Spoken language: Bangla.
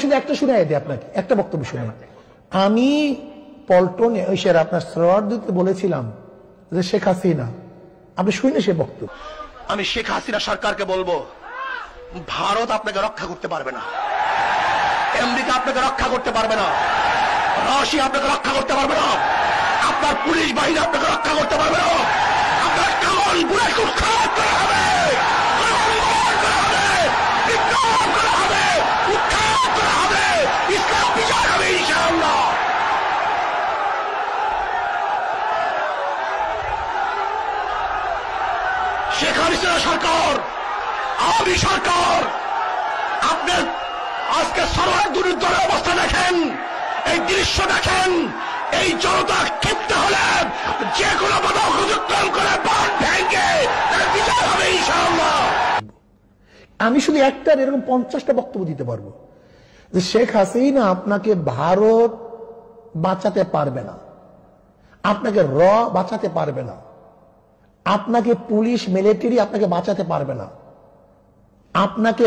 শুধু একটা শুনে দিই আপনাকে, একটা বক্তব্য শুনে। আমি পল্টনে ঐশের আপনার শ্রোয়ার দিতে বলেছিলাম যে শেখ হাসিনা, আপনি শুনে সে বক্তব্য, আমি শেখ হাসিনা সরকারকে বলবো, ভারত আপনাকে রক্ষা করতে পারবে না, আমেরিকা আপনাকে রক্ষা করতে পারবে না, রাশিয়া আপনাকে রক্ষা করতে পারবে না, আপনার পুলিশ বাহিনী আপনাকে রক্ষা করতে পারবে না। আপনার কেমন বুড়ে উৎখাত করা হবে, বিপ্লব করা হবে, উৎখাত করা হবে, ইসলাম বিজয় হবে ইনশাআল্লাহ। শেখ হাসিনা সরকার, আওয়ামী সরকার, আপনার আজকে সরকার দলের অবস্থা দেখেন, এই দৃশ্য দেখেন, এই জনতা ক্ষিপ্ত হলে যে কোনো বাধা অতিক্রম করে বাঁধ ভেঙে বিজয় হবে ইনশাআল্লাহ। আমি শুধু একটা এরকম 50টা বক্তব্য দিতে পারবো যে শেখ হাসিনা আপনাকে ভারত বাঁচাতে পারবে না, আপনাকে বাঁচাতে পারবে না, আপনাকে পুলিশ মিলিটারি আপনাকে বাঁচাতে পারবে না, আপনাকে